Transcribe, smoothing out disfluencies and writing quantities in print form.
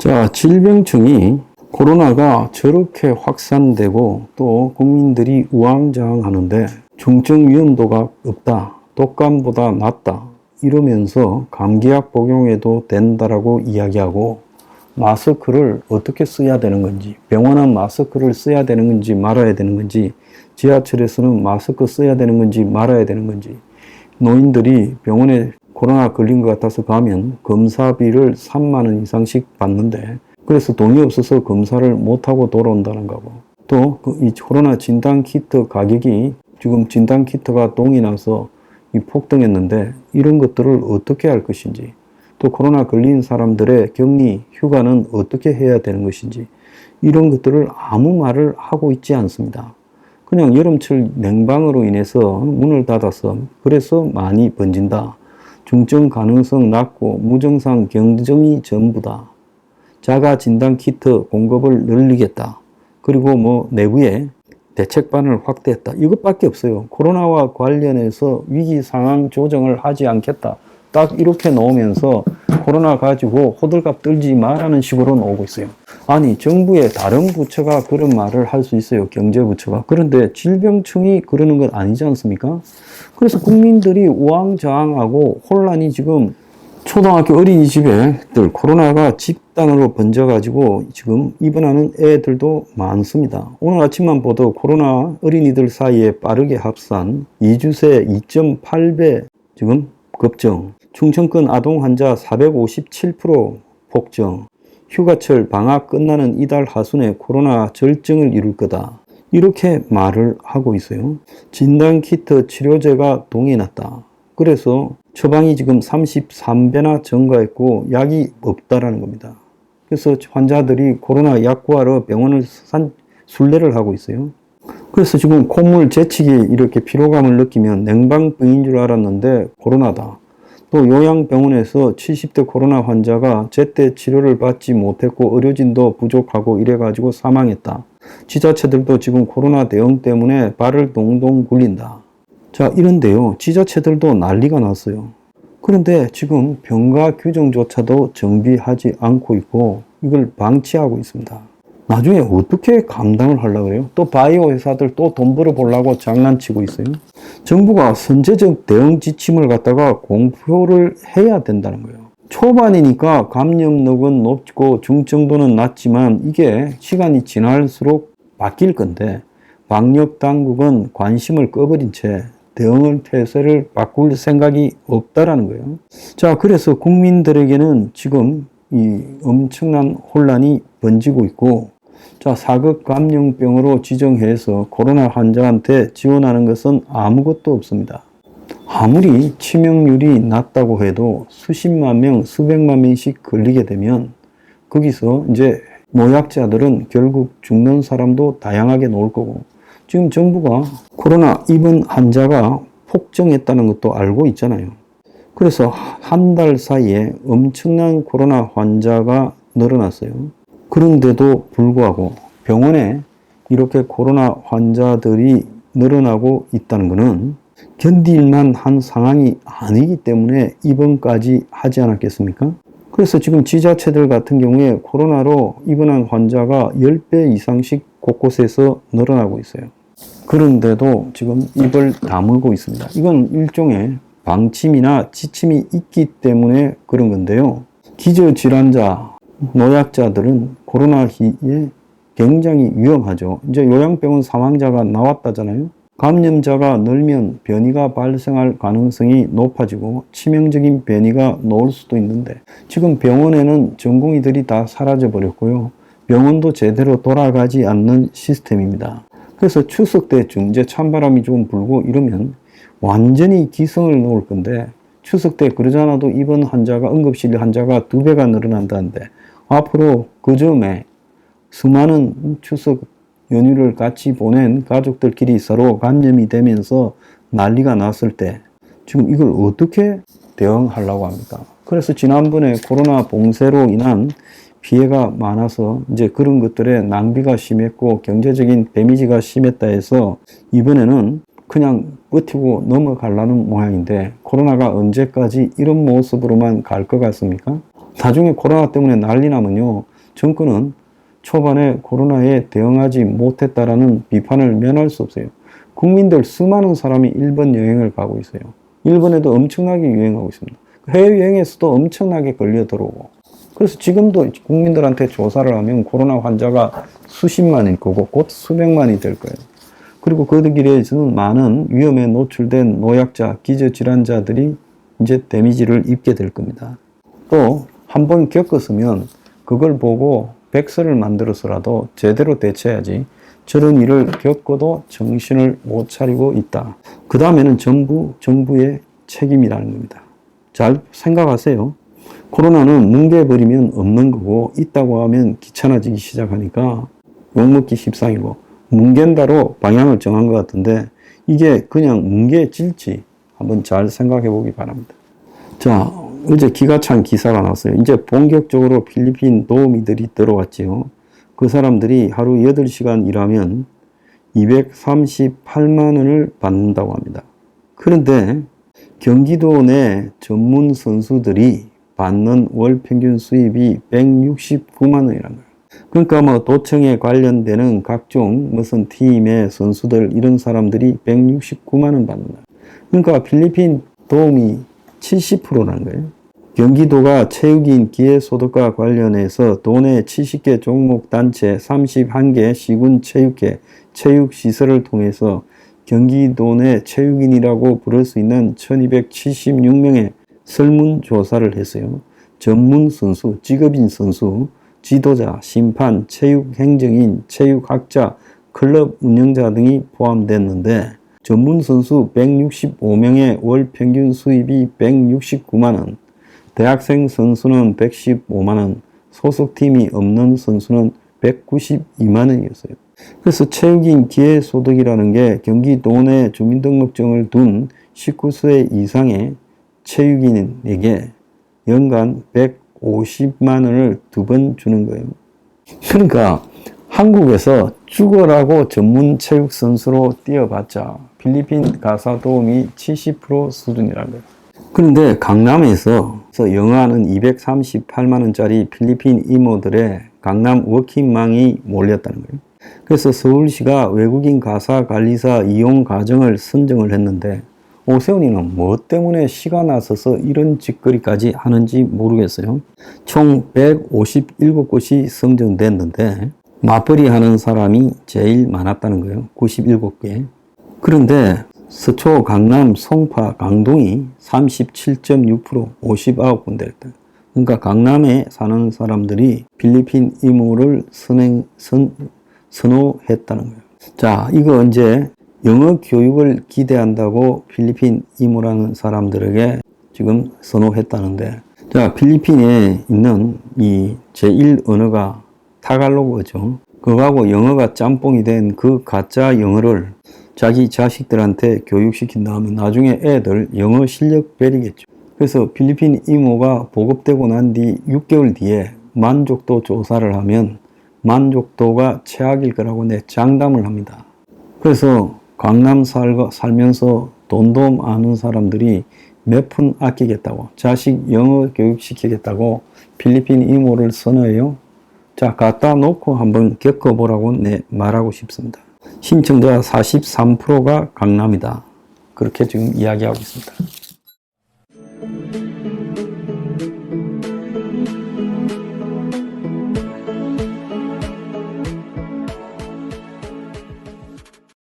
자, 질병청이 코로나가 저렇게 확산되고 또 국민들이 우왕좌왕하는데 중증 위험도가 없다, 독감보다 낫다 이러면서 감기약 복용해도 된다라고 이야기하고, 마스크를 어떻게 써야 되는 건지, 병원은 마스크를 써야 되는 건지 말아야 되는 건지, 지하철에서는 마스크 써야 되는 건지 말아야 되는 건지, 노인들이 병원에 코로나 걸린 것 같아서 가면 검사비를 3만 원 이상씩 받는데, 그래서 돈이 없어서 검사를 못하고 돌아온다는 거고, 또 이 코로나 진단키트 가격이 지금 진단키트가 동이 나서 폭등했는데 이런 것들을 어떻게 할 것인지, 또 코로나 걸린 사람들의 격리 휴가는 어떻게 해야 되는 것인지, 이런 것들을 아무 말을 하고 있지 않습니다. 그냥 여름철 냉방으로 인해서 문을 닫아서 그래서 많이 번진다, 중증 가능성 낮고 무증상 경증이 전부다, 자가 진단 키트 공급을 늘리겠다, 그리고 내부에 대책반을 확대했다, 이것밖에 없어요. 코로나와 관련해서 위기 상황 조정을 하지 않겠다, 딱 이렇게 나오면서 코로나 가지고 호들갑 떨지 마라는 식으로 나오고 있어요. 아니, 정부의 다른 부처가 그런 말을 할 수 있어요, 경제부처가. 그런데 질병청이 그러는 건 아니지 않습니까? 그래서 국민들이 우왕좌왕하고 혼란이 지금, 초등학교 어린이집애들 코로나가 집단으로 번져가지고 지금 입원하는 애들도 많습니다. 오늘 아침만 보도 코로나 어린이들 사이에 빠르게 합산 2주새 2.8배 지금 급증, 충청권 아동 환자 457% 폭증, 휴가철 방학 끝나는 이달 하순에 코로나 절정을 이룰 거다, 이렇게 말을 하고 있어요. 진단키트 치료제가 동이 났다. 그래서 처방이 지금 33배나 증가했고 약이 없다라는 겁니다. 그래서 환자들이 코로나 약 구하러 병원을 순례를 하고 있어요. 그래서 지금 콧물 재채기 이렇게 피로감을 느끼면 냉방병인 줄 알았는데 코로나다. 또 요양병원에서 70대 코로나 환자가 제때 치료를 받지 못했고 의료진도 부족하고 이래가지고 사망했다. 지자체들도 지금 코로나 대응 때문에 발을 동동 굴린다. 자, 이런데요, 지자체들도 난리가 났어요. 그런데 지금 병가 규정조차도 정비하지 않고 있고 이걸 방치하고 있습니다. 나중에 어떻게 감당을 하려고 해요? 또 바이오 회사들 또 돈 벌어보려고 장난치고 있어요. 정부가 선제적 대응 지침을 갖다가 공표를 해야 된다는 거예요. 초반이니까 감염력은 높고 중증도는 낮지만 이게 시간이 지날수록 바뀔 건데, 방역 당국은 관심을 꺼버린 채 대응을 태세를 바꿀 생각이 없다라는 거예요. 자, 그래서 국민들에게는 지금 이 엄청난 혼란이 번지고 있고, 자, 4급 감염병으로 지정해서 코로나 환자한테 지원하는 것은 아무것도 없습니다. 아무리 치명률이 낮다고 해도 수십만 명, 수백만 명씩 걸리게 되면 거기서 이제 노약자들은 결국 죽는 사람도 다양하게 나올 거고, 지금 정부가 코로나 입원 환자가 폭증했다는 것도 알고 있잖아요. 그래서 한 달 사이에 엄청난 코로나 환자가 늘어났어요. 그런데도 불구하고 병원에 이렇게 코로나 환자들이 늘어나고 있다는 것은 견딜만 한 상황이 아니기 때문에 입원까지 하지 않았겠습니까? 그래서 지금 지자체들 같은 경우에 코로나로 입원한 환자가 10배 이상씩 곳곳에서 늘어나고 있어요. 그런데도 지금 입을 다물고 있습니다. 이건 일종의 방침이나 지침이 있기 때문에 그런 건데요. 기저질환자, 노약자들은 코로나에 굉장히 위험하죠. 이제 요양병원 사망자가 나왔다잖아요. 감염자가 늘면 변이가 발생할 가능성이 높아지고 치명적인 변이가 나올 수도 있는데, 지금 병원에는 전공의들이 다 사라져 버렸고요. 병원도 제대로 돌아가지 않는 시스템입니다. 그래서 추석 때쯤 이제 찬바람이 좀 불고 이러면 완전히 기승을 놓을 건데, 추석 때 그러지 않아도 입원 환자가, 응급실 환자가 2배가 늘어난다는데, 앞으로 그 즈음에 수많은 추석 연휴를 같이 보낸 가족들끼리 서로 감염이 되면서 난리가 났을 때 지금 이걸 어떻게 대응하려고 합니까? 그래서 지난번에 코로나 봉쇄로 인한 피해가 많아서 이제 그런 것들에 낭비가 심했고 경제적인 데미지가 심했다 해서 이번에는 그냥 버티고 넘어가려는 모양인데, 코로나가 언제까지 이런 모습으로만 갈 것 같습니까? 나중에 코로나 때문에 난리 나면요, 정권은 초반에 코로나에 대응하지 못했다라는 비판을 면할 수 없어요. 국민들 수많은 사람이 일본 여행을 가고 있어요. 일본에도 엄청나게 유행하고 있습니다. 해외여행에서도 엄청나게 걸려 들어오고. 그래서 지금도 국민들한테 조사를 하면 코로나 환자가 수십만일 거고 곧 수백만이 될 거예요. 그리고 그 길에서는 많은 위험에 노출된 노약자, 기저질환자들이 이제 데미지를 입게 될 겁니다. 또 한 번 겪었으면 그걸 보고 백서를 만들어서라도 제대로 대처해야지 저런 일을 겪어도 정신을 못 차리고 있다. 그 다음에는 정부의 책임이라는 겁니다. 잘 생각하세요. 코로나는 뭉개버리면 없는 거고 있다고 하면 귀찮아지기 시작하니까 욕먹기 십상이고 뭉갠다로 방향을 정한 것 같은데 이게 그냥 뭉개질지 한번 잘 생각해 보기 바랍니다. 자, 어제 기가 찬 기사가 나왔어요. 이제 본격적으로 필리핀 도우미들이 들어왔지요. 그 사람들이 하루 8시간 일하면 238만 원을 받는다고 합니다. 그런데 경기도 내 전문 선수들이 받는 월 평균 수입이 169만 원이라는 거예요. 그러니까 뭐 도청에 관련되는 각종 무슨 팀의 선수들 이런 사람들이 169만 원 받는다. 그러니까 필리핀 도우미 70%라는 거예요. 경기도가 체육인 기회소득과 관련해서 도내 70개 종목 단체 31개 시군 체육회, 체육시설을 통해서 경기도 내 체육인이라고 부를 수 있는 1276명의 설문조사를 했어요. 전문 선수, 직업인 선수, 지도자, 심판, 체육행정인, 체육학자, 클럽 운영자 등이 포함됐는데 전문 선수 165명의 월 평균 수입이 169만 원, 대학생 선수는 115만 원, 소속팀이 없는 선수는 192만 원이었어요. 그래서 체육인 기회소득이라는 게 경기도 내 주민등록증을 둔 19세 이상의 체육인에게 연간 150만 원을 2번 주는 거예요. 그러니까 한국에서 죽어라고 전문 체육 선수로 뛰어봤자 필리핀 가사 도우미 70% 수준이라는 거예요. 그런데 강남에서 영화하는 238만 원짜리 필리핀 이모들의 강남 워킹맘이 몰렸다는 거예요. 그래서 서울시가 외국인 가사 관리사 이용 과정을 선정을 했는데 오세훈이는 뭐 때문에 시가 나서서 이런 짓거리까지 하는지 모르겠어요. 총 157곳이 선정됐는데 맞벌이 하는 사람이 제일 많았다는 거예요. 97개. 그런데 서초, 강남, 송파, 강동이 37.6%, 59군데였다. 그러니까 강남에 사는 사람들이 필리핀 이모를 선호했다는 거예요. 자, 이거 이제 영어 교육을 기대한다고 필리핀 이모라는 사람들에게 지금 선호했다는데, 자, 필리핀에 있는 이 제1 언어가 타갈로그죠. 그거하고 영어가 짬뽕이 된 그 가짜 영어를 자기 자식들한테 교육시킨다면 나중에 애들 영어 실력 베리겠죠. 그래서 필리핀 이모가 보급되고 난 뒤 6개월 뒤에 만족도 조사를 하면 만족도가 최악일 거라고 내 장담을 합니다. 그래서 강남 살면서 돈도 많은 사람들이 몇 푼 아끼겠다고, 자식 영어 교육시키겠다고 필리핀 이모를 선호해요. 자, 갖다 놓고 한번 겪어보라고 내 말하고 싶습니다. 신청자 43%가 강남이다. 그렇게 지금 이야기하고 있습니다.